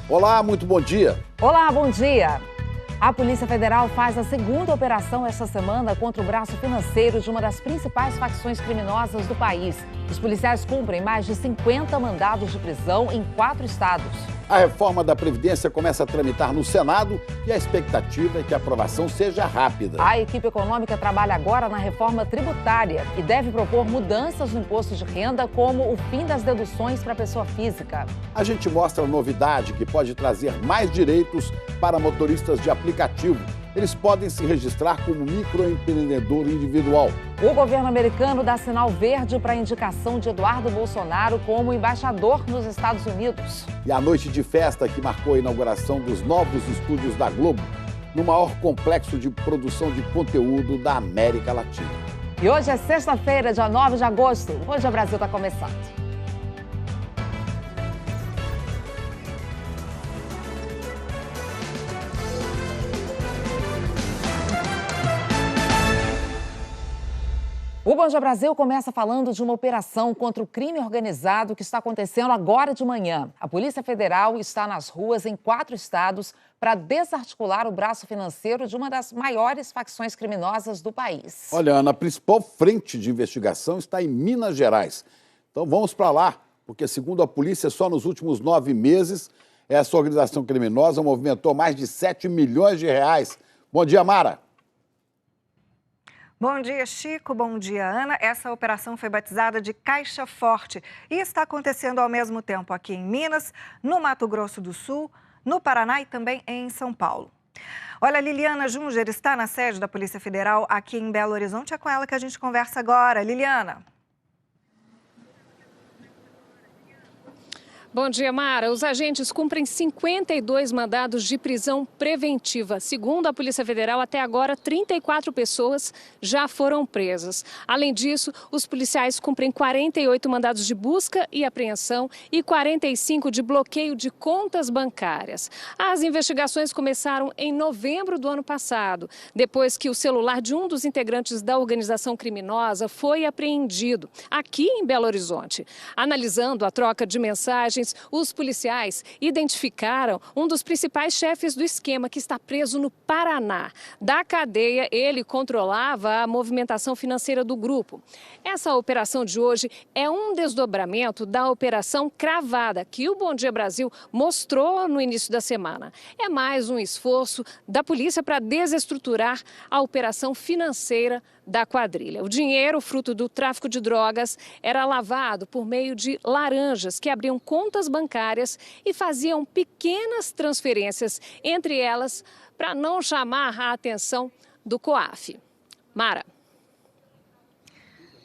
Olá, muito bom dia. Olá, bom dia. A Polícia Federal faz a segunda operação esta semana contra o braço financeiro de uma das principais facções criminosas do país. Os policiais cumprem mais de 50 mandados de prisão em 4 estados. A reforma da Previdência começa a tramitar no Senado e a expectativa é que a aprovação seja rápida. A equipe econômica trabalha agora na reforma tributária e deve propor mudanças no imposto de renda, como o fim das deduções para a pessoa física. A gente mostra a novidade que pode trazer mais direitos para motoristas de aplicativo. Eles podem se registrar como microempreendedor individual. O governo americano dá sinal verde para a indicação de Eduardo Bolsonaro como embaixador nos Estados Unidos. E a noite de festa que marcou a inauguração dos novos estúdios da Globo, no maior complexo de produção de conteúdo da América Latina. E hoje é sexta-feira, dia 9 de agosto. Hoje o Brasil está começando. O Bom Dia Brasil começa falando de uma operação contra o crime organizado que está acontecendo agora de manhã. A Polícia Federal está nas ruas em 4 estados para desarticular o braço financeiro de uma das maiores facções criminosas do país. Olha, Ana, a principal frente de investigação está em Minas Gerais. Então vamos para lá, porque segundo a polícia, só nos últimos 9 meses, essa organização criminosa movimentou mais de 7 milhões de reais. Bom dia, Mara. Bom dia, Chico. Bom dia, Ana. Essa operação foi batizada de Caixa Forte e está acontecendo ao mesmo tempo aqui em Minas, no Mato Grosso do Sul, no Paraná e também em São Paulo. Olha, a Liliana Junger está na sede da Polícia Federal aqui em Belo Horizonte. É com ela que a gente conversa agora. Liliana. Bom dia, Mara. Os agentes cumprem 52 mandados de prisão preventiva. Segundo a Polícia Federal, até agora, 34 pessoas já foram presas. Além disso, os policiais cumprem 48 mandados de busca e apreensão e 45 de bloqueio de contas bancárias. As investigações começaram em novembro do ano passado, depois que o celular de um dos integrantes da organização criminosa foi apreendido aqui em Belo Horizonte. Analisando a troca de mensagens, os policiais identificaram um dos principais chefes do esquema, que está preso no Paraná. Da cadeia, ele controlava a movimentação financeira do grupo. Essa operação de hoje é um desdobramento da Operação Cravada, que o Bom Dia Brasil mostrou no início da semana. É mais um esforço da polícia para desestruturar a operação financeira da quadrilha. O dinheiro, fruto do tráfico de drogas, era lavado por meio de laranjas que abriam contas bancárias e faziam pequenas transferências entre elas para não chamar a atenção do COAF. Mara.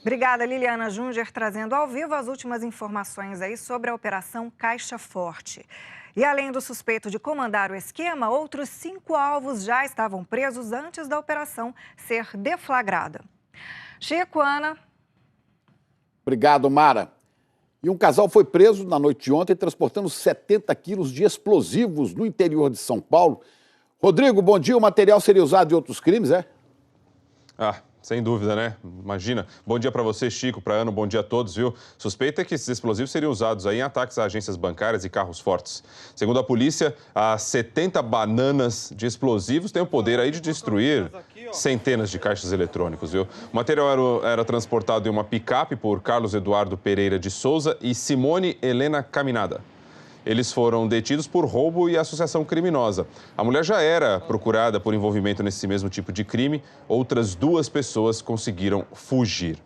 Obrigada, Liliana Junger, trazendo ao vivo as últimas informações aí sobre a Operação Caixa Forte. E além do suspeito de comandar o esquema, outros 5 alvos já estavam presos antes da operação ser deflagrada. Chico, Ana. Obrigado, Mara. E um casal foi preso na noite de ontem transportando 70 quilos de explosivos no interior de São Paulo. Rodrigo, bom dia. O material seria usado em outros crimes, é? Sem dúvida, né? Imagina. Bom dia para você, Chico, para Ana, bom dia a todos, viu? Suspeita é que esses explosivos seriam usados aí em ataques a agências bancárias e carros fortes. Segundo a polícia, as 70 bananas de explosivos têm o poder aí de destruir centenas de caixas eletrônicos, viu? O material era transportado em uma picape por Carlos Eduardo Pereira de Souza e Simone Helena Caminada. Eles foram detidos por roubo e associação criminosa. A mulher já era procurada por envolvimento nesse mesmo tipo de crime. Outras 2 pessoas conseguiram fugir.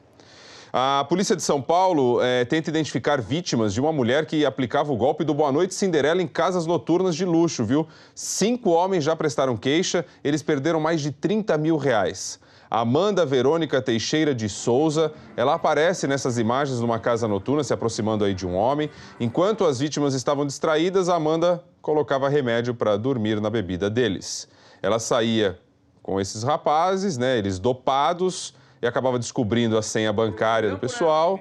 A polícia de São Paulo tenta identificar vítimas de uma mulher que aplicava o golpe do Boa Noite Cinderela em casas noturnas de luxo, viu? 5 homens já prestaram queixa, eles perderam mais de 30 mil reais. Amanda Verônica Teixeira de Souza, ela aparece nessas imagens numa casa noturna, se aproximando aí de um homem. Enquanto as vítimas estavam distraídas, a Amanda colocava remédio para dormir na bebida deles. Ela saía com esses rapazes, né, eles dopados, e acabava descobrindo a senha bancária do pessoal.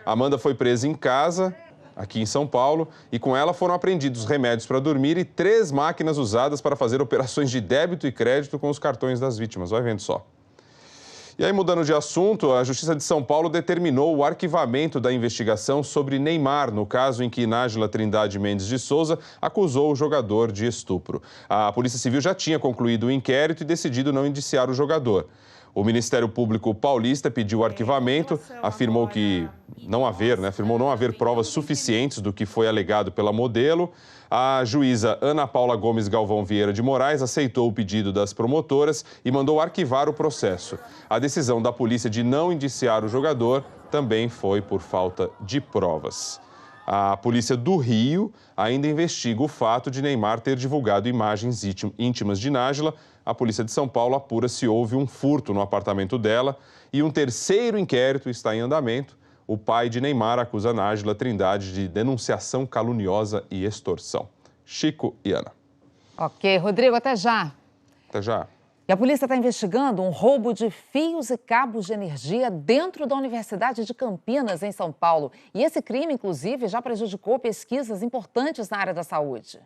A Amanda foi presa em casa, aqui em São Paulo, e com ela foram apreendidos remédios para dormir e 3 máquinas usadas para fazer operações de débito e crédito com os cartões das vítimas. Vai vendo só. E aí, mudando de assunto, a Justiça de São Paulo determinou o arquivamento da investigação sobre Neymar, no caso em que Nájila Trindade Mendes de Souza acusou o jogador de estupro. A Polícia Civil já tinha concluído o inquérito e decidido não indiciar o jogador. O Ministério Público Paulista pediu o arquivamento, afirmou não haver provas suficientes do que foi alegado pela modelo. A juíza Ana Paula Gomes Galvão Vieira de Moraes aceitou o pedido das promotoras e mandou arquivar o processo. A decisão da polícia de não indiciar o jogador também foi por falta de provas. A polícia do Rio ainda investiga o fato de Neymar ter divulgado imagens íntimas de Nájila. A polícia de São Paulo apura se houve um furto no apartamento dela e um terceiro inquérito está em andamento. O pai de Neymar acusa Nájila Trindade de denunciação caluniosa e extorsão. Chico e Ana. Ok, Rodrigo, até já. Até já. E a polícia está investigando um roubo de fios e cabos de energia dentro da Universidade de Campinas, em São Paulo. E esse crime, inclusive, já prejudicou pesquisas importantes na área da saúde.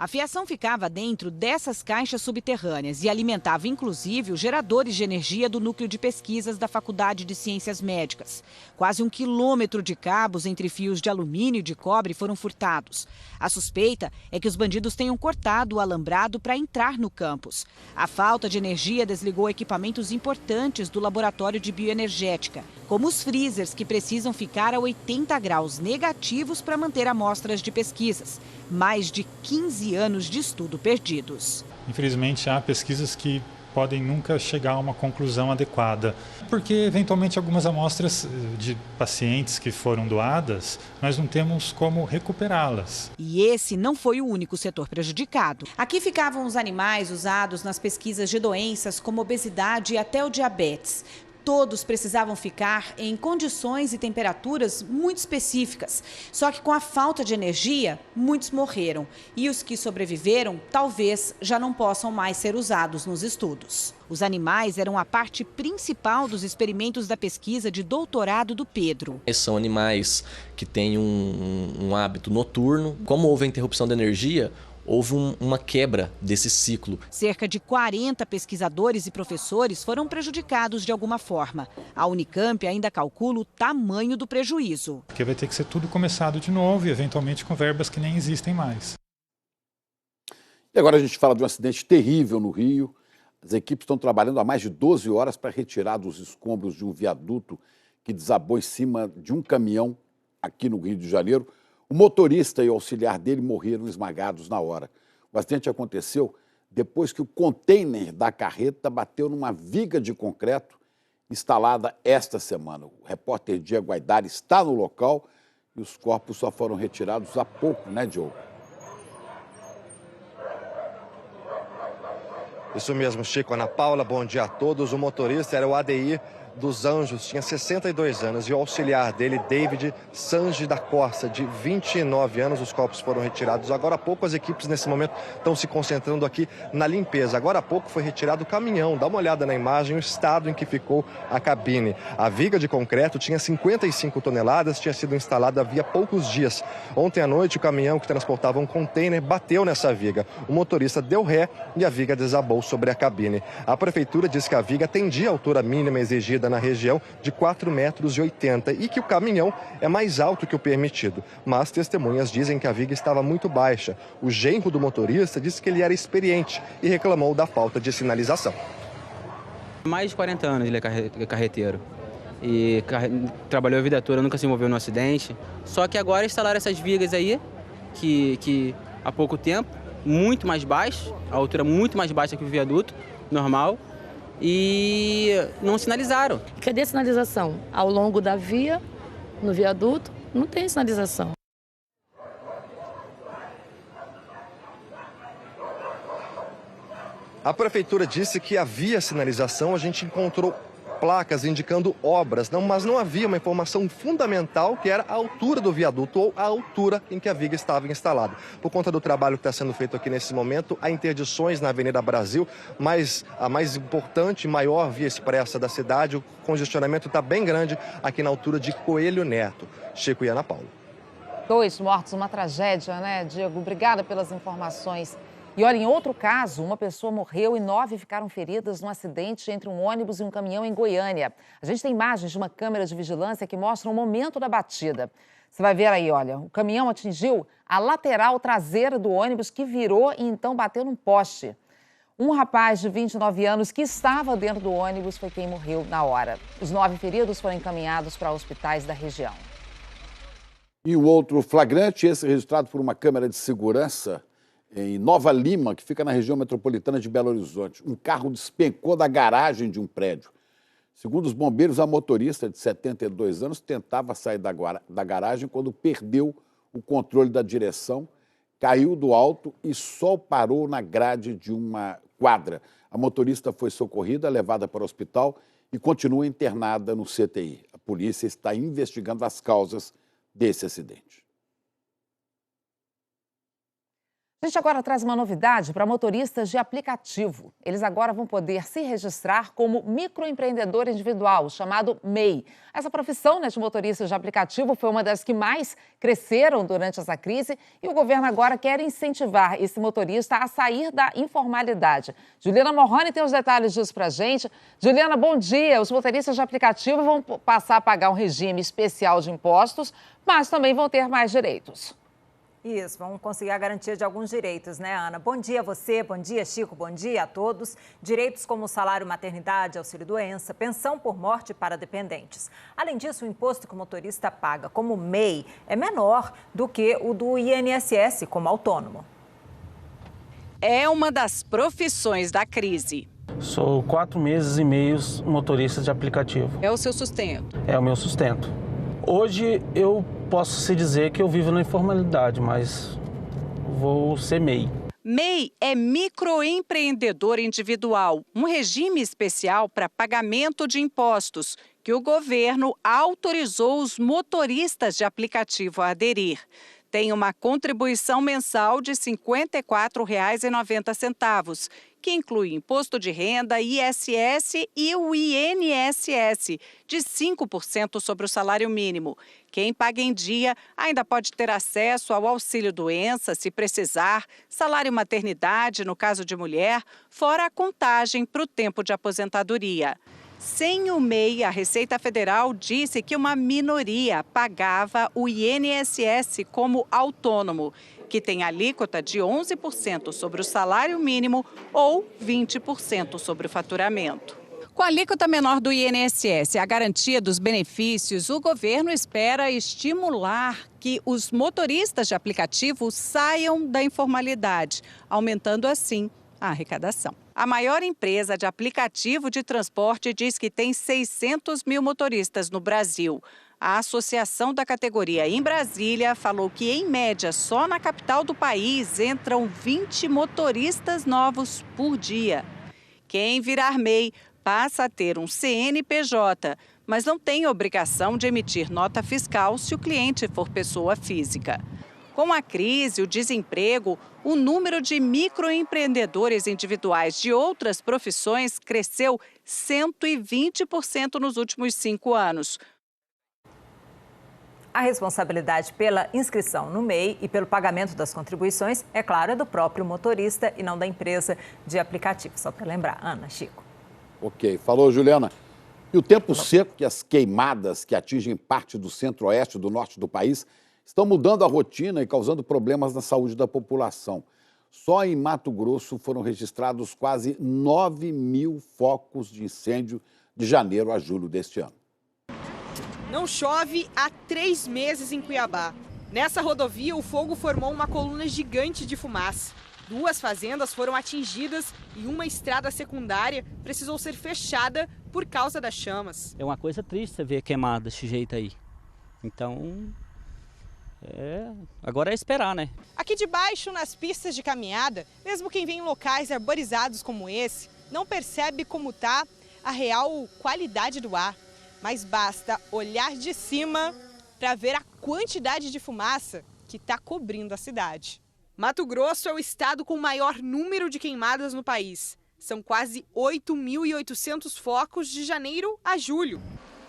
A fiação ficava dentro dessas caixas subterrâneas e alimentava, inclusive, os geradores de energia do Núcleo de Pesquisas da Faculdade de Ciências Médicas. Quase 1 quilômetro de cabos entre fios de alumínio e de cobre foram furtados. A suspeita é que os bandidos tenham cortado o alambrado para entrar no campus. A falta de energia desligou equipamentos importantes do laboratório de bioenergética, como os freezers, que precisam ficar a 80 graus negativos para manter amostras de pesquisas. Mais de 15 anos de estudo perdidos. Infelizmente, há pesquisas que podem nunca chegar a uma conclusão adequada, porque eventualmente algumas amostras de pacientes que foram doadas, nós não temos como recuperá-las. E esse não foi o único setor prejudicado. Aqui ficavam os animais usados nas pesquisas de doenças como obesidade e até o diabetes. Todos precisavam ficar em condições e temperaturas muito específicas. Só que com a falta de energia, muitos morreram. E os que sobreviveram, talvez já não possam mais ser usados nos estudos. Os animais eram a parte principal dos experimentos da pesquisa de doutorado do Pedro. São animais que têm um hábito noturno. Como houve a interrupção da energia, houve uma quebra desse ciclo. Cerca de 40 pesquisadores e professores foram prejudicados de alguma forma. A Unicamp ainda calcula o tamanho do prejuízo. Porque vai ter que ser tudo começado de novo e, eventualmente, com verbas que nem existem mais. E agora a gente fala de um acidente terrível no Rio. As equipes estão trabalhando há mais de 12 horas para retirar dos escombros de um viaduto que desabou em cima de um caminhão aqui no Rio de Janeiro. O motorista e o auxiliar dele morreram esmagados na hora. O acidente aconteceu depois que o container da carreta bateu numa viga de concreto instalada esta semana. O repórter Diego Aidar está no local e os corpos só foram retirados há pouco, né, Diogo? Isso mesmo, Chico. Ana Paula, bom dia a todos. O motorista era o ADI dos Anjos, tinha 62 anos, e o auxiliar dele, David Sanji da Costa, de 29 anos. Os corpos foram retirados agora há pouco. As equipes nesse momento estão se concentrando aqui na limpeza. Agora há pouco foi retirado o caminhão. Dá uma olhada na imagem, o estado em que ficou a cabine. A viga de concreto tinha 55 toneladas, tinha sido instalada havia poucos dias. Ontem à noite, o caminhão que transportava um container bateu nessa viga. O motorista deu ré e a viga desabou sobre a cabine. A prefeitura diz que a viga atendia a altura mínima exigida na região de 4,80 metros e que o caminhão é mais alto que o permitido. Mas testemunhas dizem que a viga estava muito baixa. O genro do motorista disse que ele era experiente e reclamou da falta de sinalização. Mais de 40 anos ele é carreteiro. E trabalhou a vida toda, nunca se envolveu no acidente. Só que agora instalaram essas vigas aí, que há pouco tempo, muito mais baixo, a altura muito mais baixa que o viaduto normal, e não sinalizaram. Cadê a sinalização? Ao longo da via, no viaduto, não tem sinalização. A prefeitura disse que havia sinalização, a gente encontrou placas indicando obras, mas não havia uma informação fundamental, que era a altura do viaduto ou a altura em que a viga estava instalada. Por conta do trabalho que está sendo feito aqui nesse momento, há interdições na Avenida Brasil, mas a mais importante, maior via expressa da cidade, o congestionamento está bem grande aqui na altura de Coelho Neto. Chico e Ana Paula. 2 mortos, uma tragédia, né, Diego? Obrigada pelas informações. E olha, em outro caso, uma pessoa morreu e 9 ficaram feridas num acidente entre um ônibus e um caminhão em Goiânia. A gente tem imagens de uma câmera de vigilância que mostram o momento da batida. Você vai ver aí, olha, o caminhão atingiu a lateral traseira do ônibus que virou e então bateu num poste. Um rapaz de 29 anos que estava dentro do ônibus foi quem morreu na hora. Os 9 feridos foram encaminhados para hospitais da região. E o outro flagrante, esse registrado por uma câmera de segurança em Nova Lima, que fica na região metropolitana de Belo Horizonte. Um carro despencou da garagem de um prédio. Segundo os bombeiros, a motorista de 72 anos tentava sair da garagem quando perdeu o controle da direção, caiu do alto e só parou na grade de uma quadra. A motorista foi socorrida, levada para o hospital e continua internada no CTI. A polícia está investigando as causas desse acidente. A gente agora traz uma novidade para motoristas de aplicativo. Eles agora vão poder se registrar como microempreendedor individual, chamado MEI. Essa profissão, de motoristas de aplicativo foi uma das que mais cresceram durante essa crise e o governo agora quer incentivar esse motorista a sair da informalidade. Juliana Morrone tem os detalhes disso para a gente. Juliana, bom dia. Os motoristas de aplicativo vão passar a pagar um regime especial de impostos, mas também vão ter mais direitos. Isso, vamos conseguir a garantia de alguns direitos, né, Ana? Bom dia a você, bom dia, Chico, bom dia a todos. Direitos como salário maternidade, auxílio-doença, pensão por morte para dependentes. Além disso, o imposto que o motorista paga como MEI é menor do que o do INSS como autônomo. É uma das profissões da crise. Sou 4 meses e meio motorista de aplicativo. É o seu sustento? É o meu sustento. Hoje eu posso se dizer que eu vivo na informalidade, mas vou ser MEI. MEI é microempreendedor individual, um regime especial para pagamento de impostos que o governo autorizou os motoristas de aplicativo a aderir. Tem uma contribuição mensal de R$ 54,90, que inclui imposto de renda, ISS e o INSS, de 5% sobre o salário mínimo. Quem paga em dia ainda pode ter acesso ao auxílio-doença, se precisar, salário maternidade, no caso de mulher, fora a contagem para o tempo de aposentadoria. Sem o MEI, a Receita Federal disse que uma minoria pagava o INSS como autônomo, que tem alíquota de 11% sobre o salário mínimo ou 20% sobre o faturamento. Com a alíquota menor do INSS e a garantia dos benefícios, o governo espera estimular que os motoristas de aplicativo saiam da informalidade, aumentando assim a arrecadação. A maior empresa de aplicativo de transporte diz que tem 600 mil motoristas no Brasil. A associação da categoria em Brasília falou que, em média, só na capital do país entram 20 motoristas novos por dia. Quem virar MEI passa a ter um CNPJ, mas não tem obrigação de emitir nota fiscal se o cliente for pessoa física. Com a crise, o desemprego, o número de microempreendedores individuais de outras profissões cresceu 120% nos últimos 5 anos. A responsabilidade pela inscrição no MEI e pelo pagamento das contribuições, é claro, é do próprio motorista e não da empresa de aplicativo. Só para lembrar, Ana, Chico. Ok, falou, Juliana. E o tempo seco e as queimadas que atingem parte do centro-oeste e do norte do país estão mudando a rotina e causando problemas na saúde da população. Só em Mato Grosso foram registrados quase 9 mil focos de incêndio de janeiro a julho deste ano. Não chove há 3 meses em Cuiabá. Nessa rodovia, o fogo formou uma coluna gigante de fumaça. 2 fazendas foram atingidas e uma estrada secundária precisou ser fechada por causa das chamas. É uma coisa triste você ver queimado desse jeito aí. Então, agora é esperar, né? Aqui de baixo, nas pistas de caminhada, mesmo quem vem em locais arborizados como esse, não percebe como está a real qualidade do ar. Mas basta olhar de cima para ver a quantidade de fumaça que está cobrindo a cidade. Mato Grosso é o estado com o maior número de queimadas no país. São quase 8.800 focos de janeiro a julho.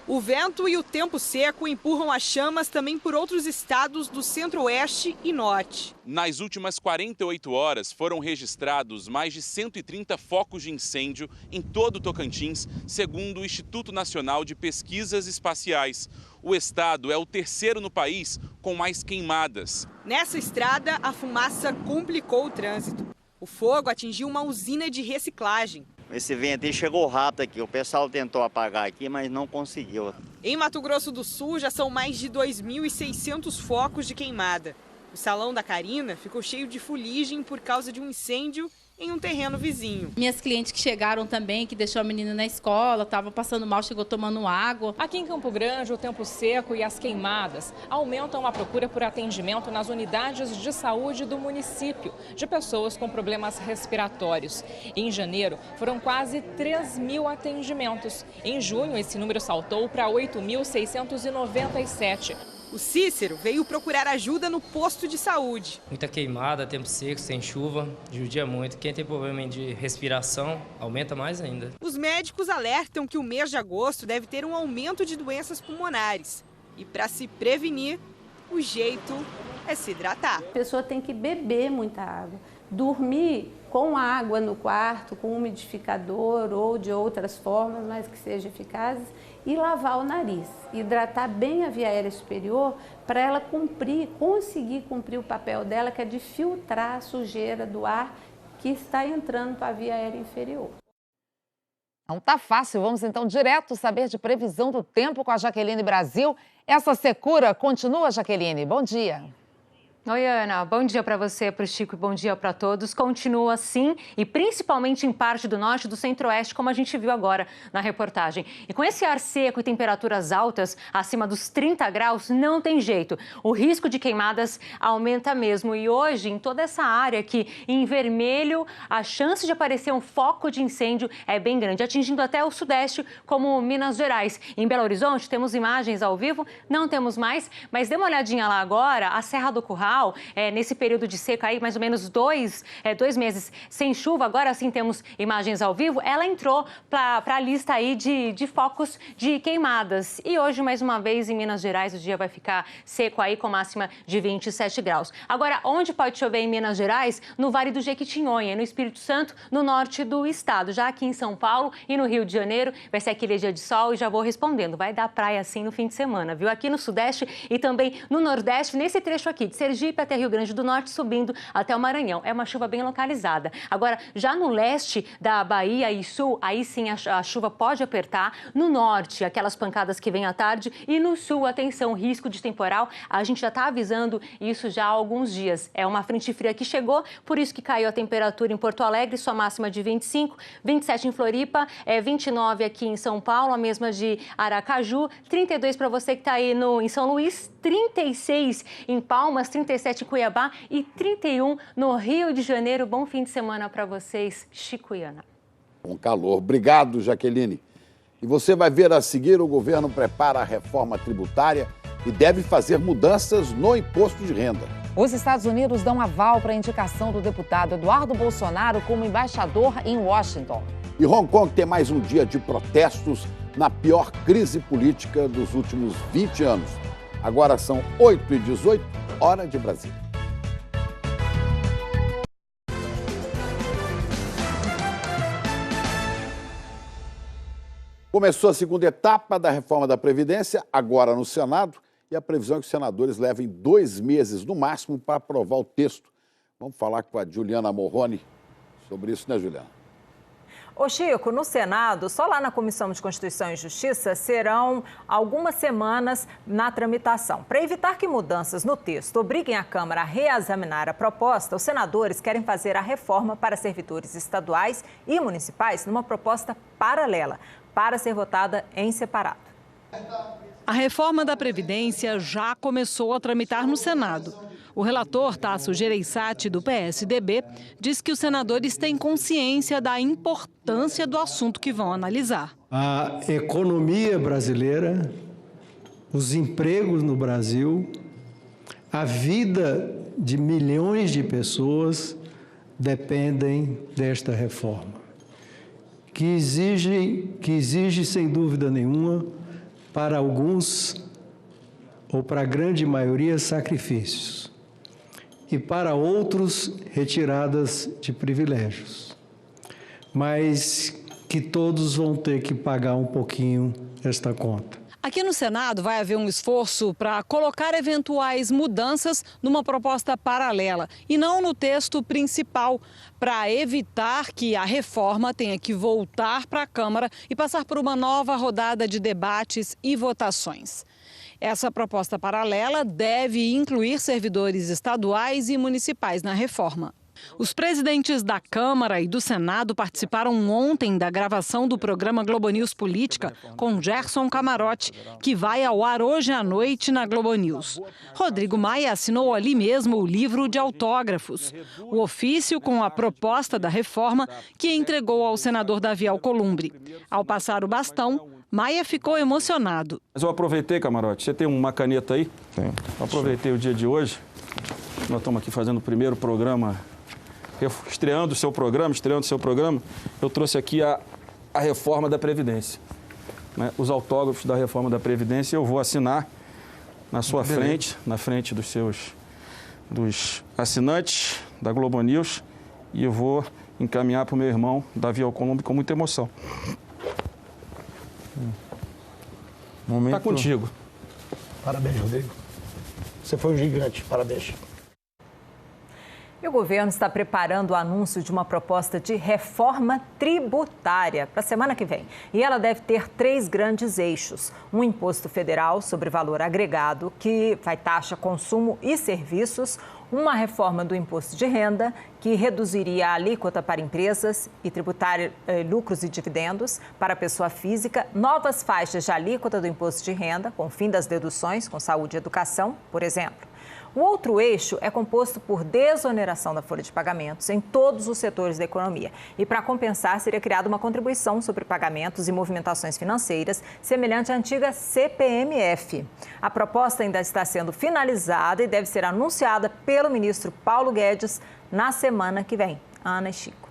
O vento e o tempo seco empurram as chamas também por outros estados do centro-oeste e norte. Nas últimas 48 horas, foram registrados mais de 130 focos de incêndio em todo o Tocantins, segundo o Instituto Nacional de Pesquisas Espaciais. O estado é o terceiro no país com mais queimadas. Nessa estrada, a fumaça complicou o trânsito. O fogo atingiu uma usina de reciclagem. Esse vento aí chegou rápido aqui, o pessoal tentou apagar aqui, mas não conseguiu. Em Mato Grosso do Sul já são mais de 2.600 focos de queimada. O salão da Carina ficou cheio de fuligem por causa de um incêndio em um terreno vizinho. Minhas clientes que chegaram também, que deixou a menina na escola, estava passando mal, chegou tomando água. Aqui em Campo Grande, o tempo seco e as queimadas aumentam a procura por atendimento nas unidades de saúde do município de pessoas com problemas respiratórios. Em janeiro, foram quase 3.000 atendimentos. Em junho, esse número saltou para 8.697. O Cícero veio procurar ajuda no posto de saúde. Muita queimada, tempo seco, sem chuva, judia muito. Quem tem problema de respiração, aumenta mais ainda. Os médicos alertam que o mês de agosto deve ter um aumento de doenças pulmonares. E para se prevenir, o jeito é se hidratar. A pessoa tem que beber muita água, dormir com água no quarto, com umidificador ou de outras formas, mas que sejam eficazes, e lavar o nariz, hidratar bem a via aérea superior para ela conseguir cumprir o papel dela, que é de filtrar a sujeira do ar que está entrando para a via aérea inferior. Não tá fácil, vamos então direto saber de previsão do tempo com a Jaqueline Brasil. Essa secura continua, Jaqueline? Bom dia. Oi, Ana. Bom dia para você, para o Chico e bom dia para todos. Continua assim e principalmente em parte do norte e do centro-oeste, como a gente viu agora na reportagem. E com esse ar seco e temperaturas altas, acima dos 30 graus, não tem jeito. O risco de queimadas aumenta mesmo. E hoje, em toda essa área aqui, em vermelho, a chance de aparecer um foco de incêndio é bem grande, atingindo até o sudeste, como Minas Gerais. Em Belo Horizonte, temos imagens ao vivo, não temos mais, mas dê uma olhadinha lá agora, a Serra do Curral, nesse período de seca aí, mais ou menos dois meses sem chuva, agora sim temos imagens ao vivo, ela entrou para a lista aí de focos de queimadas. E hoje, mais uma vez, em Minas Gerais, o dia vai ficar seco aí com máxima de 27 graus. Agora, onde pode chover em Minas Gerais? No Vale do Jequitinhonha, no Espírito Santo, no norte do estado. Já aqui em São Paulo e no Rio de Janeiro, vai ser aquele dia de sol e já vou respondendo. Vai dar praia assim no fim de semana, viu? Aqui no Sudeste e também no Nordeste, nesse trecho aqui de Sergipe até Rio Grande do Norte, subindo até o Maranhão. É uma chuva bem localizada. Agora, já no leste da Bahia e sul, aí sim a chuva pode apertar. No norte, aquelas pancadas que vêm à tarde. E no sul, atenção, risco de temporal. A gente já está avisando isso já há alguns dias. É uma frente fria que chegou, por isso que caiu a temperatura em Porto Alegre, sua máxima de 25, 27 em Floripa, 29 aqui em São Paulo, a mesma de Aracaju, 32 para você que está aí em São Luís, 36 em Palmas, 37 em Cuiabá e 31 no Rio de Janeiro. Bom fim de semana para vocês, Chico e Ana. Com calor. Obrigado, Jaqueline. E você vai ver a seguir, o governo prepara a reforma tributária e deve fazer mudanças no imposto de renda. Os Estados Unidos dão aval para a indicação do deputado Eduardo Bolsonaro como embaixador em Washington. E Hong Kong tem mais um dia de protestos na pior crise política dos últimos 20 anos. Agora são 8h18, hora de Brasília. Começou a segunda etapa da reforma da Previdência, agora no Senado, e a previsão é que os senadores levem 2 meses no máximo para aprovar o texto. Vamos falar com a Juliana Morrone sobre isso, né, Juliana? Ô Chico, no Senado, só lá na Comissão de Constituição e Justiça serão algumas semanas na tramitação. Para evitar que mudanças no texto obriguem a Câmara a reexaminar a proposta, os senadores querem fazer a reforma para servidores estaduais e municipais numa proposta paralela, para ser votada em separado. A reforma da Previdência já começou a tramitar no Senado. O relator Tasso Gereissati, do PSDB, diz que os senadores têm consciência da importância do assunto que vão analisar. A economia brasileira, os empregos no Brasil, a vida de milhões de pessoas dependem desta reforma, que exige, sem dúvida nenhuma, para alguns, ou para a grande maioria, sacrifícios, e para outros, retiradas de privilégios. Mas que todos vão ter que pagar um pouquinho esta conta. Aqui no Senado vai haver um esforço para colocar eventuais mudanças numa proposta paralela e não no texto principal, para evitar que a reforma tenha que voltar para a Câmara e passar por uma nova rodada de debates e votações. Essa proposta paralela deve incluir servidores estaduais e municipais na reforma. Os presidentes da Câmara e do Senado participaram ontem da gravação do programa Globo News Política com Gerson Camarote, que vai ao ar hoje à noite na Globo News. Rodrigo Maia assinou ali mesmo o livro de autógrafos, o ofício com a proposta da reforma que entregou ao senador Davi Alcolumbre. Ao passar o bastão, Maia ficou emocionado. Mas eu aproveitei, Camarote, você tem uma caneta aí? Tem. Eu aproveitei o dia de hoje, nós estamos aqui fazendo o primeiro programa, estreando o seu programa, eu trouxe aqui a reforma da Previdência. Né? Os autógrafos da reforma da Previdência eu vou assinar na sua frente, na frente dos assinantes da Globo News, e eu vou encaminhar para o meu irmão, Davi Alcolumbre, com muita emoção. Está contigo. Parabéns, Rodrigo. Você foi um gigante, parabéns. E o governo está preparando o anúncio de uma proposta de reforma tributária para a semana que vem. E ela deve ter 3 grandes eixos. Um imposto federal sobre valor agregado, que vai taxa consumo e serviços. Uma reforma do imposto de renda, que reduziria a alíquota para empresas e tributar lucros e dividendos para a pessoa física. Novas faixas de alíquota do imposto de renda, com o fim das deduções com saúde e educação, por exemplo. O outro eixo é composto por desoneração da folha de pagamentos em todos os setores da economia. E para compensar, seria criada uma contribuição sobre pagamentos e movimentações financeiras, semelhante à antiga CPMF. A proposta ainda está sendo finalizada e deve ser anunciada pelo ministro Paulo Guedes na semana que vem. Ana e Chico.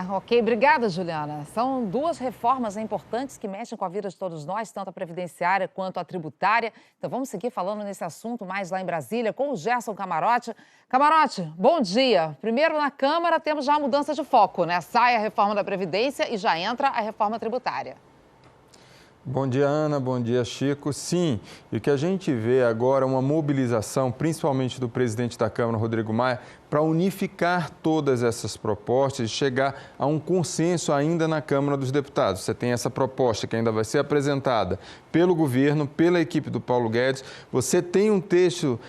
Ok. Obrigada, Juliana. São 2 reformas importantes que mexem com a vida de todos nós, tanto a previdenciária quanto a tributária. Então vamos seguir falando nesse assunto mais lá em Brasília com o Gerson Camarote. Camarote, bom dia. Primeiro, na Câmara temos já a mudança de foco, né? Sai a reforma da Previdência e já entra a reforma tributária. Bom dia, Ana. Bom dia, Chico. Sim, e o que a gente vê agora é uma mobilização, principalmente do presidente da Câmara, Rodrigo Maia, para unificar todas essas propostas e chegar a um consenso ainda na Câmara dos Deputados. Você tem essa proposta que ainda vai ser apresentada pelo governo, pela equipe do Paulo Guedes. Você tem um texto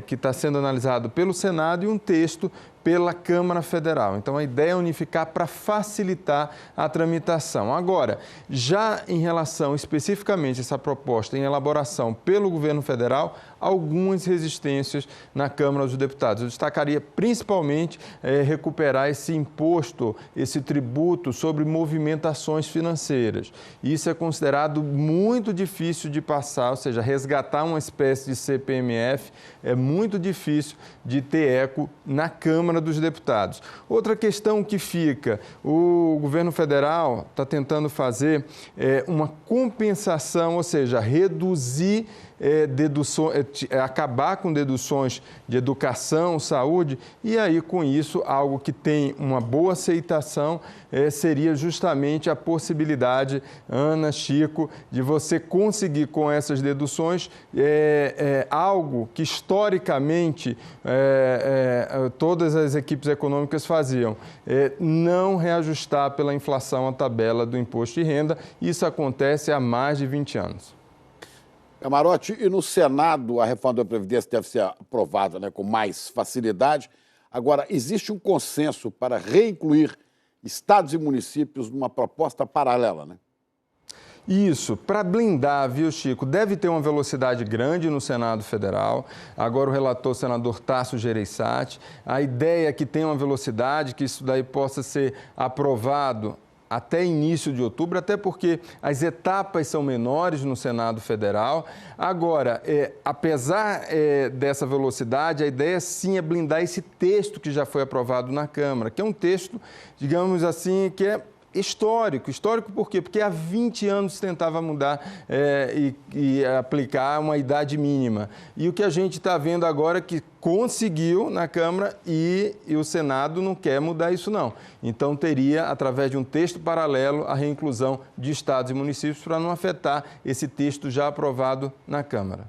que está sendo analisado pelo Senado e um texto pela Câmara Federal. Então, a ideia é unificar para facilitar a tramitação. Agora, já em relação especificamente a essa proposta em elaboração pelo governo federal, algumas resistências na Câmara dos Deputados. Eu destacaria principalmente recuperar esse imposto, esse tributo sobre movimentações financeiras. Isso é considerado muito difícil de passar, ou seja, resgatar uma espécie de CPMF é muito difícil de ter eco na Câmara dos Deputados. Outra questão que fica, o governo federal está tentando fazer uma compensação, ou seja, reduzir acabar com deduções de educação, saúde, e aí com isso algo que tem uma boa aceitação seria justamente a possibilidade, Ana, Chico, de você conseguir com essas deduções algo que historicamente todas as equipes econômicas faziam, não reajustar pela inflação a tabela do imposto de renda. Isso acontece há mais de 20 anos. Camarote, e no Senado a reforma da Previdência deve ser aprovada, né, com mais facilidade. Agora, existe um consenso para reincluir estados e municípios numa proposta paralela, né? Isso, para blindar, viu, Chico? Deve ter uma velocidade grande no Senado Federal. Agora o relator, o senador Tasso Gereissati. A ideia é que tenha uma velocidade, que isso daí possa ser aprovado até início de outubro, até porque as etapas são menores no Senado Federal. Agora, apesar dessa velocidade, a ideia sim é blindar esse texto que já foi aprovado na Câmara, que é um texto, digamos assim, que é histórico. Histórico por quê? Porque há 20 anos tentava mudar e aplicar uma idade mínima. E o que a gente está vendo agora é que conseguiu na Câmara e o Senado não quer mudar isso, não. Então, teria, através de um texto paralelo, a reinclusão de estados e municípios para não afetar esse texto já aprovado na Câmara.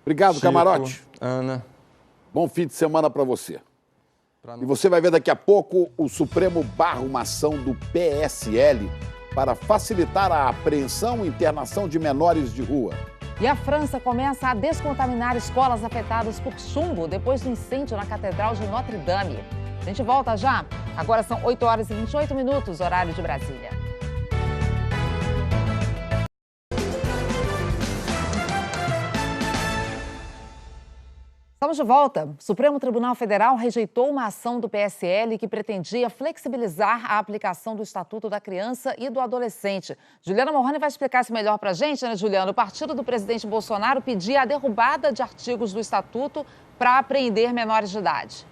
Obrigado, Chico, Camarote. Ana. Bom fim de semana para você. E você vai ver daqui a pouco o Supremo barra uma ação do PSL para facilitar a apreensão e internação de menores de rua. E a França começa a descontaminar escolas afetadas por chumbo depois do incêndio na Catedral de Notre Dame. A gente volta já. Agora são 8h28, horário de Brasília. Estamos de volta. O Supremo Tribunal Federal rejeitou uma ação do PSL que pretendia flexibilizar a aplicação do Estatuto da Criança e do Adolescente. Juliana Morrone vai explicar isso melhor para a gente, né, Juliana? O partido do presidente Bolsonaro pedia a derrubada de artigos do Estatuto para apreender menores de idade.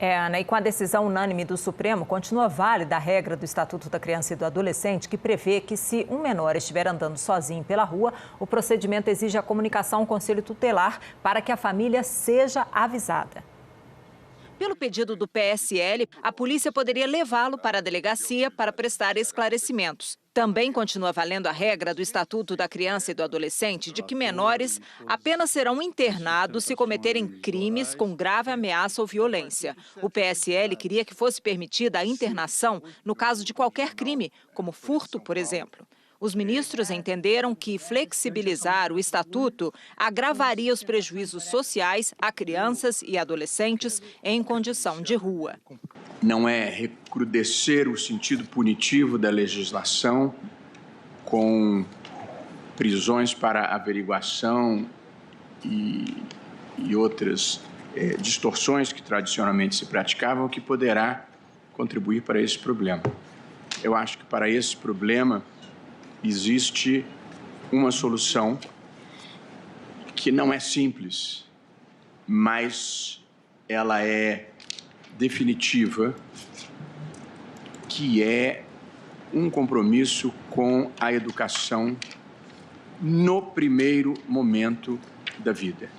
Ana, e com a decisão unânime do Supremo, continua válida a regra do Estatuto da Criança e do Adolescente, que prevê que se um menor estiver andando sozinho pela rua, o procedimento exige a comunicação ao Conselho Tutelar para que a família seja avisada. Pelo pedido do PSL, a polícia poderia levá-lo para a delegacia para prestar esclarecimentos. Também continua valendo a regra do Estatuto da Criança e do Adolescente de que menores apenas serão internados se cometerem crimes com grave ameaça ou violência. O PSL queria que fosse permitida a internação no caso de qualquer crime, como furto, por exemplo. Os ministros entenderam que flexibilizar o Estatuto agravaria os prejuízos sociais a crianças e adolescentes em condição de rua. Não é recrudescer o sentido punitivo da legislação com prisões para averiguação e outras distorções que tradicionalmente se praticavam que poderá contribuir para esse problema. Eu acho que para esse problema existe uma solução que não é simples, mas ela é definitiva, que é um compromisso com a educação no primeiro momento da vida.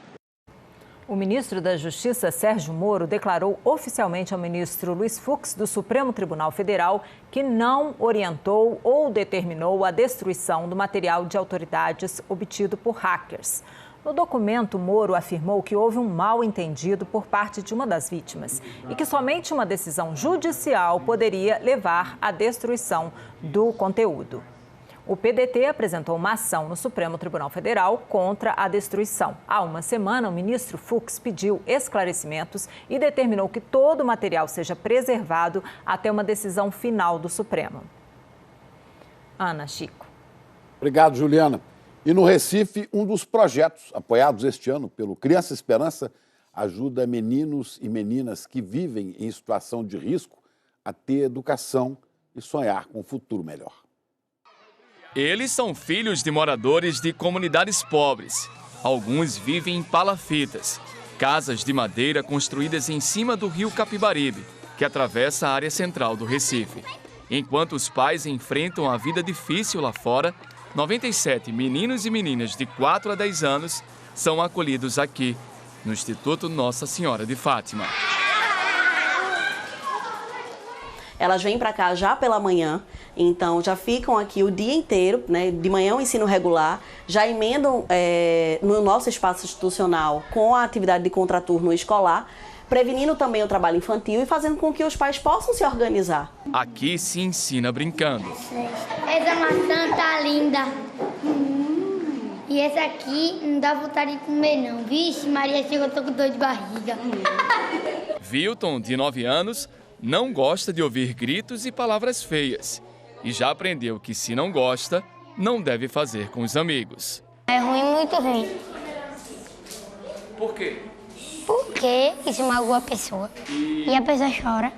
O ministro da Justiça, Sérgio Moro, declarou oficialmente ao ministro Luiz Fux, do Supremo Tribunal Federal, que não orientou ou determinou a destruição do material de autoridades obtido por hackers. No documento, Moro afirmou que houve um mal-entendido por parte de uma das vítimas e que somente uma decisão judicial poderia levar à destruição do conteúdo. O PDT apresentou uma ação no Supremo Tribunal Federal contra a destruição. Há uma semana, o ministro Fux pediu esclarecimentos e determinou que todo o material seja preservado até uma decisão final do Supremo. Ana, Chico. Obrigado, Juliana. E no Recife, um dos projetos apoiados este ano pelo Criança Esperança ajuda meninos e meninas que vivem em situação de risco a ter educação e sonhar com um futuro melhor. Eles são filhos de moradores de comunidades pobres. Alguns vivem em palafitas, casas de madeira construídas em cima do rio Capibaribe, que atravessa a área central do Recife. Enquanto os pais enfrentam a vida difícil lá fora, 97 meninos e meninas de 4 a 10 anos são acolhidos aqui, no Instituto Nossa Senhora de Fátima. Elas vêm para cá já pela manhã, então já ficam aqui o dia inteiro, né? De manhã o ensino regular, já emendam no nosso espaço institucional com a atividade de contraturno escolar, prevenindo também o trabalho infantil e fazendo com que os pais possam se organizar. Aqui se ensina brincando. Essa maçã tá linda. E essa aqui não dá vontade de comer não. Vixe, Maria, chegou, eu tô com dor de barriga. Wilton, de 9 anos, não gosta de ouvir gritos e palavras feias. E já aprendeu que se não gosta, não deve fazer com os amigos. É ruim, muito ruim. Por quê? Porque isso magoa a pessoa. E a pessoa chora.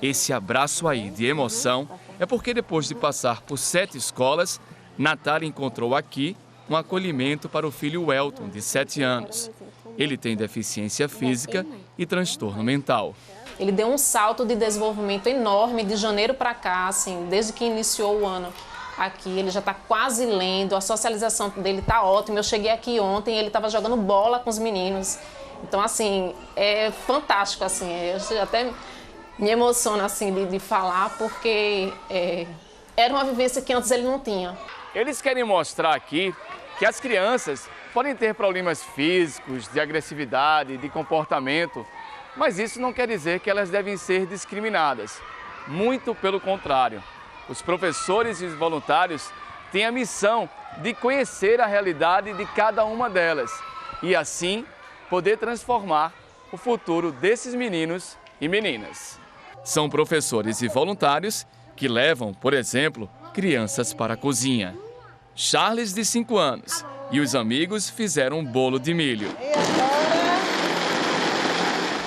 Esse abraço aí de emoção é porque depois de passar por 7 escolas, Natália encontrou aqui um acolhimento para o filho Welton, de 7 anos. Ele tem deficiência física e transtorno mental. Ele deu um salto de desenvolvimento enorme de janeiro para cá, assim, desde que iniciou o ano aqui. Ele já está quase lendo, a socialização dele está ótima. Eu cheguei aqui ontem, ele estava jogando bola com os meninos. Então, assim, é fantástico, assim, eu até me emociono, assim, de falar, porque era uma vivência que antes ele não tinha. Eles querem mostrar aqui que as crianças podem ter problemas físicos, de agressividade, de comportamento, mas isso não quer dizer que elas devem ser discriminadas. Muito pelo contrário. Os professores e os voluntários têm a missão de conhecer a realidade de cada uma delas e, assim, poder transformar o futuro desses meninos e meninas. São professores e voluntários que levam, por exemplo, crianças para a cozinha. Charles, de 5 anos, e os amigos fizeram um bolo de milho.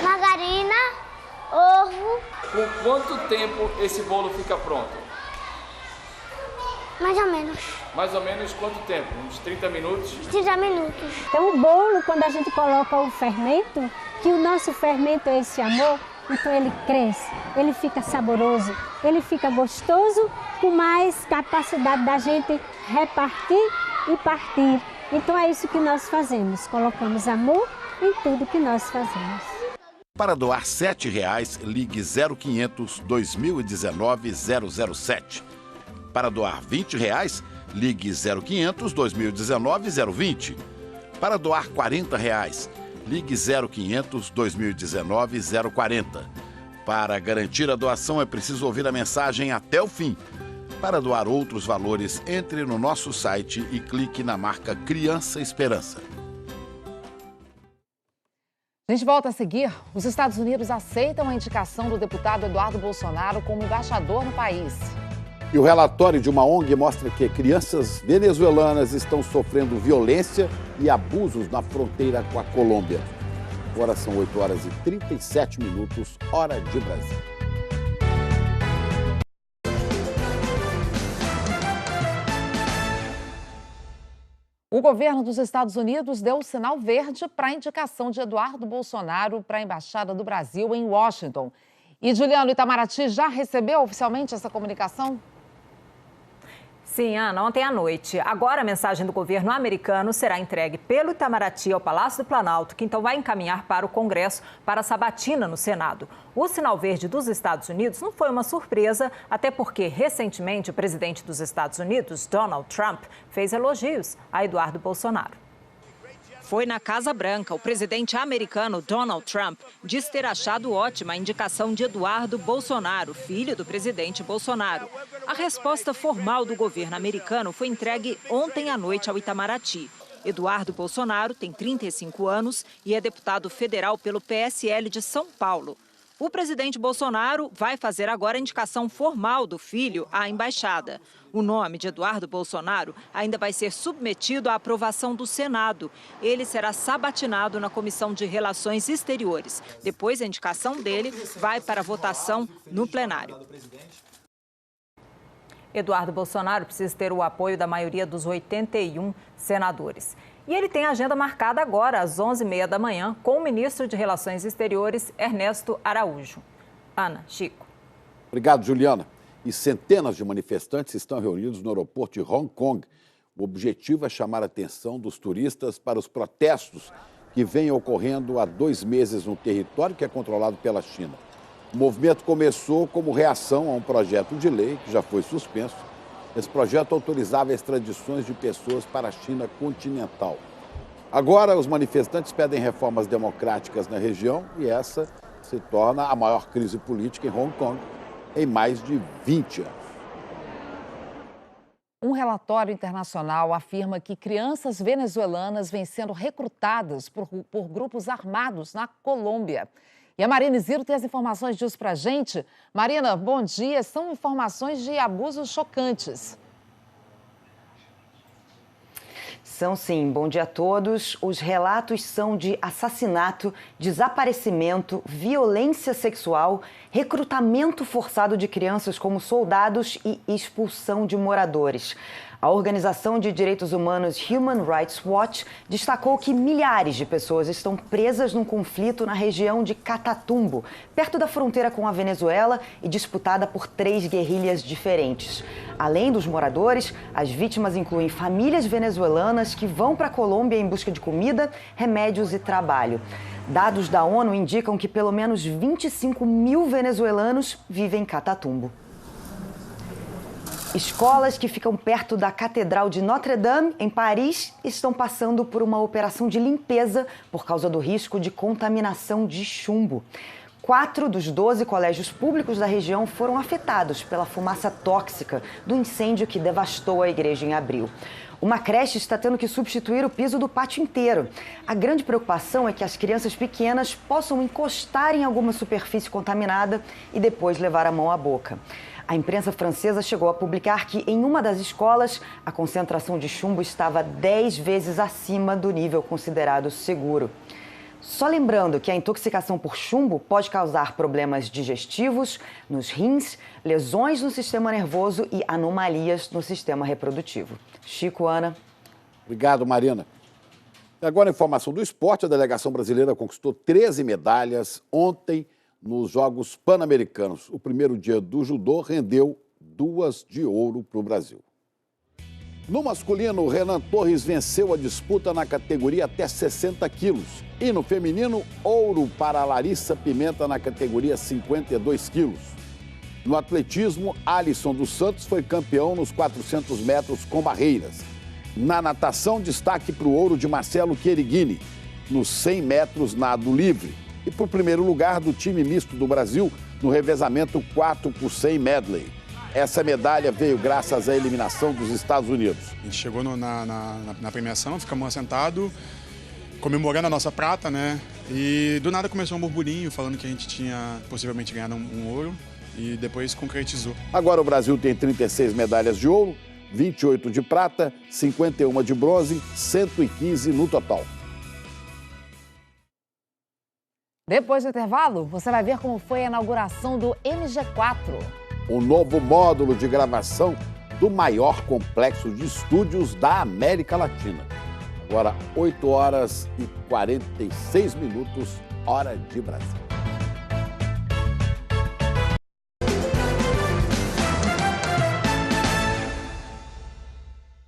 Margarina, ovo. Com quanto tempo esse bolo fica pronto? Mais ou menos. Mais ou menos quanto tempo? Uns 30 minutos? 30 minutos. Então o bolo, quando a gente coloca o fermento, que o nosso fermento é esse amor, então ele cresce, ele fica saboroso, ele fica gostoso, com mais capacidade da gente repartir e partir. Então é isso que nós fazemos, colocamos amor em tudo que nós fazemos. Para doar R$ 7,00, ligue 0500 2019 007. Para doar R$ 20,00, ligue 0500 2019 020. Para doar R$ 40,00, ligue 0500 2019 040. Para garantir a doação é preciso ouvir a mensagem até o fim. Para doar outros valores, entre no nosso site e clique na marca Criança Esperança. A gente volta a seguir. Os Estados Unidos aceitam a indicação do deputado Eduardo Bolsonaro como embaixador no país. E o relatório de uma ONG mostra que crianças venezuelanas estão sofrendo violência e abusos na fronteira com a Colômbia. Agora são 8h37, hora de Brasil. O governo dos Estados Unidos deu o sinal verde para a indicação de Eduardo Bolsonaro para a Embaixada do Brasil em Washington. E Juliano, Itamaraty já recebeu oficialmente essa comunicação? Sim, Ana, ontem à noite. Agora a mensagem do governo americano será entregue pelo Itamaraty ao Palácio do Planalto, que então vai encaminhar para o Congresso para a sabatina no Senado. O sinal verde dos Estados Unidos não foi uma surpresa, até porque recentemente o presidente dos Estados Unidos, Donald Trump, fez elogios a Eduardo Bolsonaro. Foi na Casa Branca. O presidente americano Donald Trump diz ter achado ótima a indicação de Eduardo Bolsonaro, filho do presidente Bolsonaro. A resposta formal do governo americano foi entregue ontem à noite ao Itamaraty. Eduardo Bolsonaro tem 35 anos e é deputado federal pelo PSL de São Paulo. O presidente Bolsonaro vai fazer agora a indicação formal do filho à embaixada. O nome de Eduardo Bolsonaro ainda vai ser submetido à aprovação do Senado. Ele será sabatinado na Comissão de Relações Exteriores. Depois, a indicação dele vai para a votação no plenário. Eduardo Bolsonaro precisa ter o apoio da maioria dos 81 senadores. E ele tem a agenda marcada agora, às 11h30 da manhã, com o ministro de Relações Exteriores, Ernesto Araújo. Ana, Chico. Obrigado, Juliana. E centenas de manifestantes estão reunidos no aeroporto de Hong Kong. O objetivo é chamar a atenção dos turistas para os protestos que vêm ocorrendo há 2 meses no território que é controlado pela China. O movimento começou como reação a um projeto de lei que já foi suspenso. Esse projeto autorizava extradições de pessoas para a China continental. Agora, os manifestantes pedem reformas democráticas na região e essa se torna a maior crise política em Hong Kong em mais de 20 anos. Um relatório internacional afirma que crianças venezuelanas vêm sendo recrutadas por grupos armados na Colômbia. E a Marina Ziro tem as informações disso pra gente. Marina, bom dia. São informações de abusos chocantes. São sim. Bom dia a todos. Os relatos são de assassinato, desaparecimento, violência sexual, recrutamento forçado de crianças como soldados e expulsão de moradores. A organização de direitos humanos Human Rights Watch destacou que milhares de pessoas estão presas num conflito na região de Catatumbo, perto da fronteira com a Venezuela e disputada por 3 guerrilhas diferentes. Além dos moradores, as vítimas incluem famílias venezuelanas que vão para a Colômbia em busca de comida, remédios e trabalho. Dados da ONU indicam que pelo menos 25 mil venezuelanos vivem em Catatumbo. Escolas que ficam perto da Catedral de Notre-Dame, em Paris, estão passando por uma operação de limpeza por causa do risco de contaminação de chumbo. 4 dos 12 colégios públicos da região foram afetados pela fumaça tóxica do incêndio que devastou a igreja em abril. Uma creche está tendo que substituir o piso do pátio inteiro. A grande preocupação é que as crianças pequenas possam encostar em alguma superfície contaminada e depois levar a mão à boca. A imprensa francesa chegou a publicar que em uma das escolas a concentração de chumbo estava 10 vezes acima do nível considerado seguro. Só lembrando que a intoxicação por chumbo pode causar problemas digestivos nos rins, lesões no sistema nervoso e anomalias no sistema reprodutivo. Chico, Ana. Obrigado, Marina. E agora a informação do esporte. A delegação brasileira conquistou 13 medalhas ontem nos Jogos Pan-Americanos. O primeiro dia do judô rendeu 2 de ouro para o Brasil. No masculino, Renan Torres venceu a disputa na categoria até 60 quilos. E no feminino, ouro para Larissa Pimenta na categoria 52 quilos. No atletismo, Alisson dos Santos foi campeão nos 400 metros com barreiras. Na natação, destaque para o ouro de Marcelo Queriguini, nos 100 metros nado livre. E para o primeiro lugar do time misto do Brasil no revezamento 4x100 medley. Essa medalha veio graças à eliminação dos Estados Unidos. A gente chegou na premiação, ficamos sentados, comemorando a nossa prata, né? E do nada começou um burburinho falando que a gente tinha possivelmente ganhado um ouro e depois concretizou. Agora o Brasil tem 36 medalhas de ouro, 28 de prata, 51 de bronze, 115 no total. Depois do intervalo, você vai ver como foi a inauguração do MG4. O novo módulo de gravação do maior complexo de estúdios da América Latina. Agora, 8 horas e 46 minutos, hora de Brasil.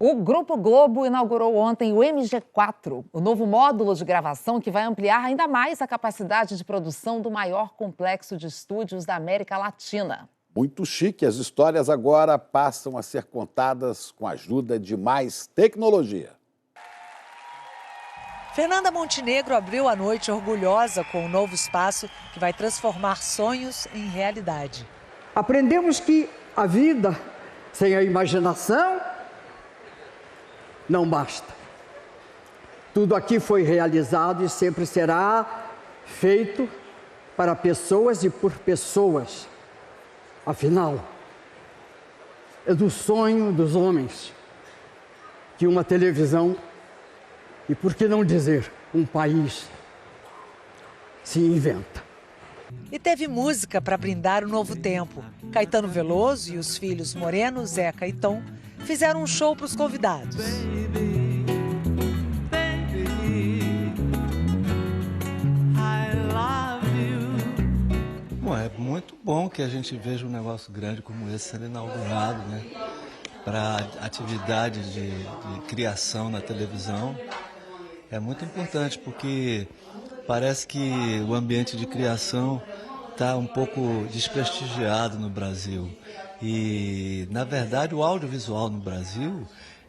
O Grupo Globo inaugurou ontem o MG4, o novo módulo de gravação que vai ampliar ainda mais a capacidade de produção do maior complexo de estúdios da América Latina. Muito chique, as histórias agora passam a ser contadas com a ajuda de mais tecnologia. Fernanda Montenegro abriu a noite orgulhosa com o novo espaço que vai transformar sonhos em realidade. Aprendemos que a vida sem a imaginação não basta. Tudo aqui foi realizado e sempre será feito para pessoas e por pessoas. Afinal, é do sonho dos homens que uma televisão, e por que não dizer, um país, se inventa. E teve música para brindar o novo tempo. Caetano Veloso e os filhos Moreno, Zeca e Tom fizeram um show para os convidados. Bom, é muito bom que a gente veja um negócio grande como esse sendo inaugurado, né? Para atividade de criação na televisão. É muito importante porque parece que o ambiente de criação está um pouco desprestigiado no Brasil. E, na verdade, o audiovisual no Brasil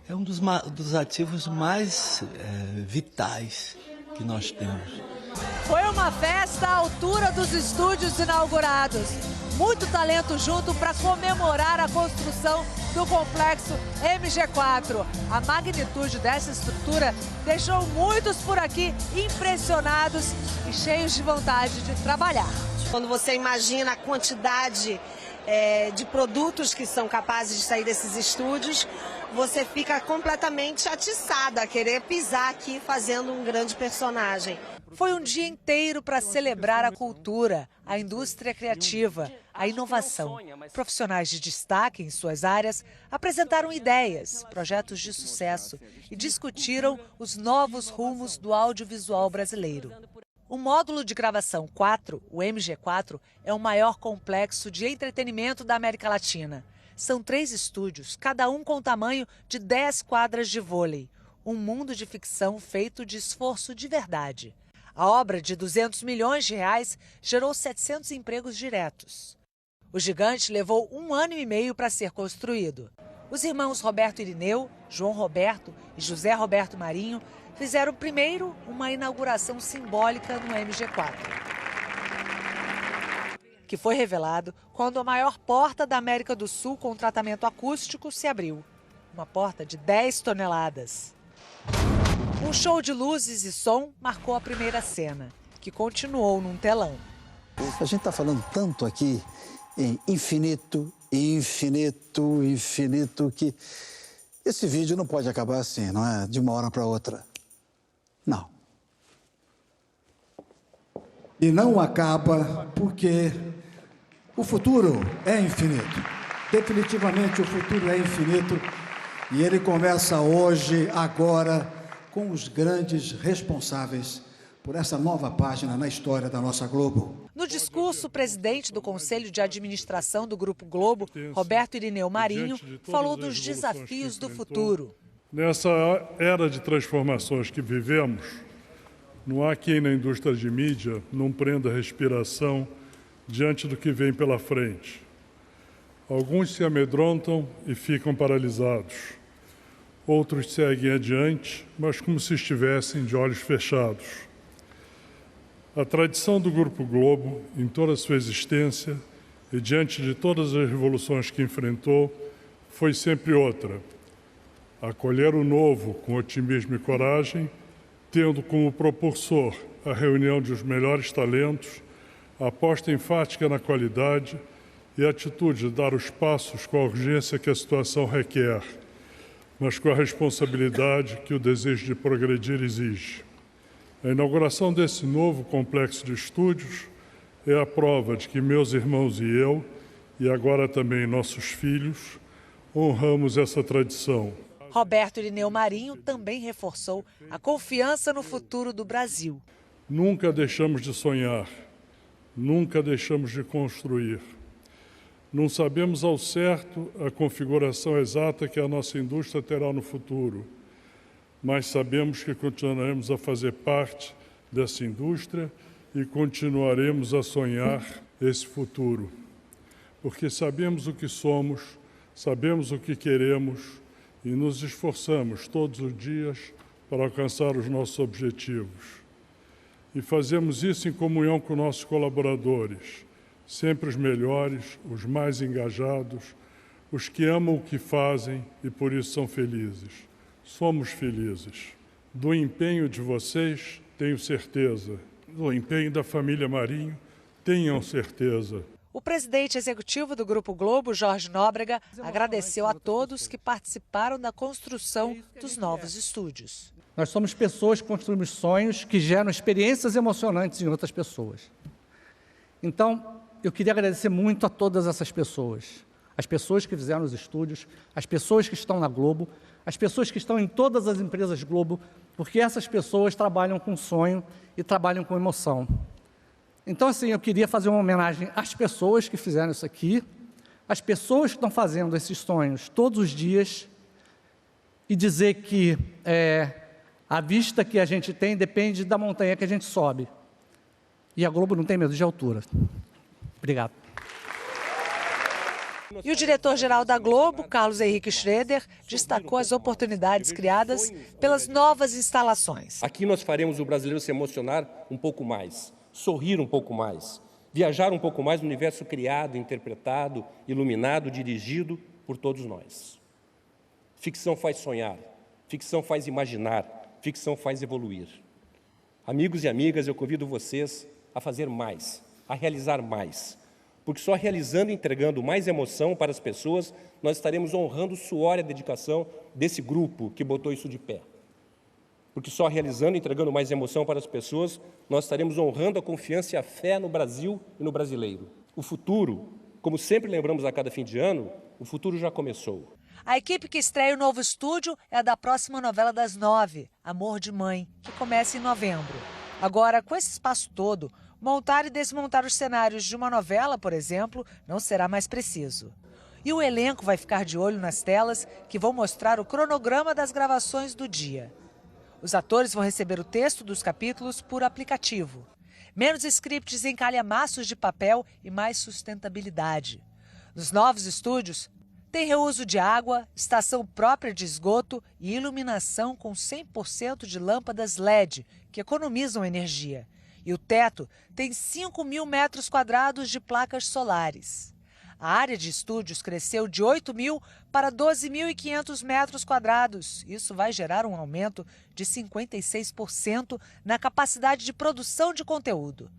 é um dos ativos mais vitais que nós temos. Foi uma festa à altura dos estúdios inaugurados. Muito talento junto para comemorar a construção do complexo MG4. A magnitude dessa estrutura deixou muitos por aqui impressionados e cheios de vontade de trabalhar. Quando você imagina a quantidade de produtos que são capazes de sair desses estúdios, você fica completamente atiçada a querer pisar aqui fazendo um grande personagem. Foi um dia inteiro para celebrar a cultura, a indústria criativa. a inovação. Profissionais de destaque em suas áreas apresentaram ideias, projetos de sucesso e discutiram os novos rumos do audiovisual brasileiro. O módulo de gravação 4, o MG4, é o maior complexo de entretenimento da América Latina. São 3 estúdios, cada um com o tamanho de 10 quadras de vôlei. Um mundo de ficção feito de esforço de verdade. A obra de 200 milhões de reais gerou 700 empregos diretos. O gigante levou 1 ano e meio para ser construído. Os irmãos Roberto Irineu, João Roberto e José Roberto Marinho fizeram primeiro uma inauguração simbólica no MG4, que foi revelado quando a maior porta da América do Sul com tratamento acústico se abriu. Uma porta de 10 toneladas. Um show de luzes e som marcou a primeira cena, que continuou num telão. A gente está falando tanto aqui em infinito, infinito, infinito, que esse vídeo não pode acabar assim, não é? De uma hora para outra. Não. E não acaba porque o futuro é infinito. Definitivamente o futuro é infinito e ele começa hoje, agora, com os grandes responsáveis por essa nova página na história da nossa Globo. No discurso, o presidente do Conselho de Administração do Grupo Globo, Roberto Irineu Marinho, falou dos desafios do futuro. Nessa era de transformações que vivemos, não há quem na indústria de mídia não prenda a respiração diante do que vem pela frente. Alguns se amedrontam e ficam paralisados. Outros seguem adiante, mas como se estivessem de olhos fechados. A tradição do Grupo Globo, em toda a sua existência e diante de todas as revoluções que enfrentou, foi sempre outra: acolher o novo com otimismo e coragem, tendo como propulsor a reunião dos melhores talentos, a aposta enfática na qualidade e a atitude de dar os passos com a urgência que a situação requer, mas com a responsabilidade que o desejo de progredir exige. A inauguração desse novo complexo de estúdios é a prova de que meus irmãos e eu, e agora também nossos filhos, honramos essa tradição. Roberto Irineu Marinho também reforçou a confiança no futuro do Brasil. Nunca deixamos de sonhar, nunca deixamos de construir. Não sabemos ao certo a configuração exata que a nossa indústria terá no futuro, mas sabemos que continuaremos a fazer parte dessa indústria e continuaremos a sonhar esse futuro. Porque sabemos o que somos, sabemos o que queremos e nos esforçamos todos os dias para alcançar os nossos objetivos. E fazemos isso em comunhão com nossos colaboradores, sempre os melhores, os mais engajados, os que amam o que fazem e por isso são felizes. Somos felizes. Do empenho de vocês, tenho certeza. Do empenho da família Marinho, tenham certeza. O presidente executivo do Grupo Globo, Jorge Nóbrega, agradeceu a todos que participaram da construção dos novos estúdios. Nós somos pessoas que construímos sonhos que geram experiências emocionantes em outras pessoas. Então, eu queria agradecer muito a todas essas pessoas. As pessoas que fizeram os estúdios, as pessoas que estão na Globo, as pessoas que estão em todas as empresas Globo, porque essas pessoas trabalham com sonho e trabalham com emoção. Então, assim, eu queria fazer uma homenagem às pessoas que fizeram isso aqui, às pessoas que estão fazendo esses sonhos todos os dias e dizer que a vista que a gente tem depende da montanha que a gente sobe. E a Globo não tem medo de altura. Obrigado. E o diretor-geral da Globo, Carlos Henrique Schroeder, destacou as oportunidades criadas pelas novas instalações. Aqui nós faremos o brasileiro se emocionar um pouco mais, sorrir um pouco mais, viajar um pouco mais no universo criado, interpretado, iluminado, dirigido por todos nós. Ficção faz sonhar, ficção faz imaginar, ficção faz evoluir. Amigos e amigas, eu convido vocês a fazer mais, a realizar mais. Porque só realizando e entregando mais emoção para as pessoas, nós estaremos honrando o suor e a dedicação desse grupo que botou isso de pé. Porque só realizando e entregando mais emoção para as pessoas, nós estaremos honrando a confiança e a fé no Brasil e no brasileiro. O futuro como sempre lembramos a cada fim de ano, o futuro já começou. A equipe que estreia o novo estúdio é a da próxima novela das 9, Amor de Mãe, que começa em novembro. Agora, com esse espaço todo, montar e desmontar os cenários de uma novela, por exemplo, não será mais preciso. E o elenco vai ficar de olho nas telas que vão mostrar o cronograma das gravações do dia. Os atores vão receber o texto dos capítulos por aplicativo. Menos scripts em calhamaços de papel e mais sustentabilidade. Nos novos estúdios, tem reuso de água, estação própria de esgoto e iluminação com 100% de lâmpadas LED, que economizam energia. E o teto tem 5.000 metros quadrados de placas solares. A área de estúdios cresceu de 8.000 para 12.500 metros quadrados. Isso vai gerar um aumento de 56% na capacidade de produção de conteúdo.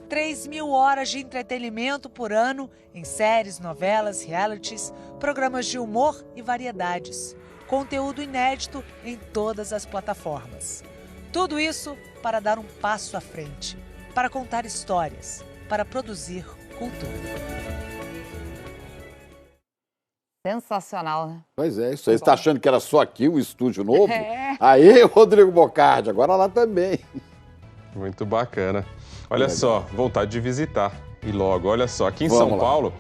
3.000 horas de entretenimento por ano em séries, novelas, realities, programas de humor e variedades. Conteúdo inédito em todas as plataformas. Tudo isso para dar um passo à frente, para contar histórias, para produzir cultura. Sensacional, né? Pois é, isso aí. Você está achando que era só aqui o estúdio novo? É. Aí, Rodrigo Bocardi, agora lá também. Muito bacana. Olha só, vontade de visitar. E logo, olha só, aqui em Vamos São lá. Paulo,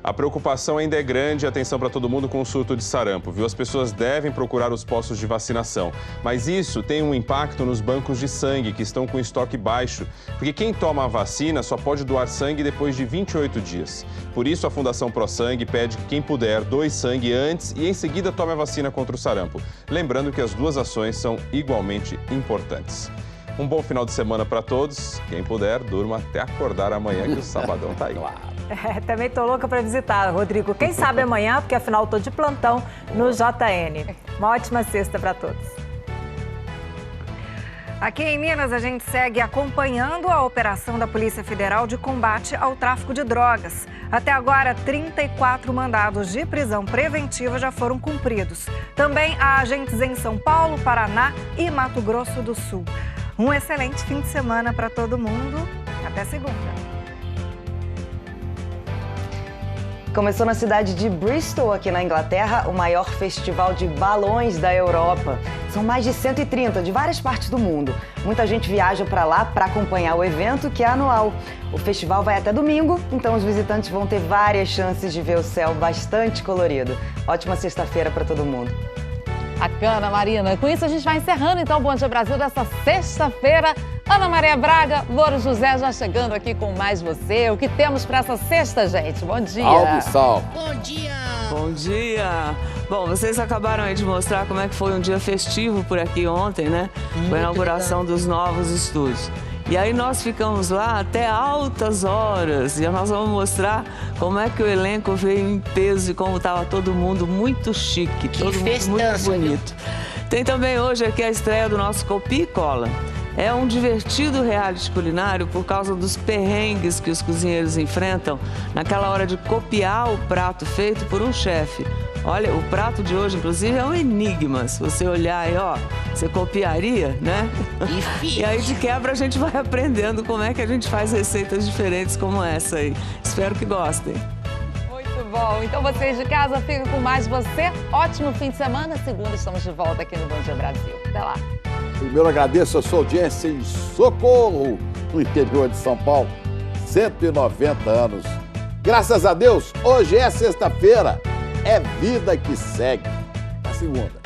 a preocupação ainda é grande. Atenção para todo mundo com o surto de sarampo, viu? As pessoas devem procurar os postos de vacinação. Mas isso tem um impacto nos bancos de sangue, que estão com estoque baixo. Porque quem toma a vacina só pode doar sangue depois de 28 dias. Por isso, a Fundação ProSangue pede que quem puder doe sangue antes e em seguida tome a vacina contra o sarampo. Lembrando que as duas ações são igualmente importantes. Um bom final de semana para todos. Quem puder, durma até acordar amanhã, que o sabadão tá aí. Também tô louca para visitar, Rodrigo. Quem sabe amanhã, porque afinal tô de plantão no JN. Uma ótima sexta para todos. Aqui em Minas, a gente segue acompanhando a operação da Polícia Federal de combate ao tráfico de drogas. Até agora, 34 mandados de prisão preventiva já foram cumpridos. Também há agentes em São Paulo, Paraná e Mato Grosso do Sul. Um excelente fim de semana para todo mundo. Até segunda. Começou na cidade de Bristol, aqui na Inglaterra, o maior festival de balões da Europa. São mais de 130 de várias partes do mundo. Muita gente viaja para lá para acompanhar o evento, que é anual. O festival vai até domingo, então os visitantes vão ter várias chances de ver o céu bastante colorido. Ótima sexta-feira para todo mundo. Bacana, Marina. Com isso, a gente vai encerrando, então, o Bom Dia Brasil dessa sexta-feira. Ana Maria Braga, Louro José já chegando aqui com mais você. O que temos para essa sexta, gente? Bom dia. Salve, salve. Bom dia. Bom dia. Bom, vocês acabaram aí de mostrar como é que foi um dia festivo por aqui ontem, né? Foi a inauguração dos novos estúdios. E aí nós ficamos lá até altas horas e nós vamos mostrar como é que o elenco veio em peso e como estava todo mundo muito chique, todo mundo muito bonito. Tem também hoje aqui a estreia do nosso Copia e Cola. É um divertido reality culinário por causa dos perrengues que os cozinheiros enfrentam naquela hora de copiar o prato feito por um chefe. Olha, o prato de hoje, inclusive, é um enigma. Se você olhar aí, ó, você copiaria, né? E aí, de quebra, a gente vai aprendendo como é que a gente faz receitas diferentes como essa aí. Espero que gostem. Muito bom. Então, vocês de casa, ficam com mais você. Ótimo fim de semana. Segunda, estamos de volta aqui no Bom Dia Brasil. Até lá. Primeiro, agradeço a sua audiência em Socorro, no interior de São Paulo. 190 anos. Graças a Deus, hoje é sexta-feira. É vida que segue. Na segunda.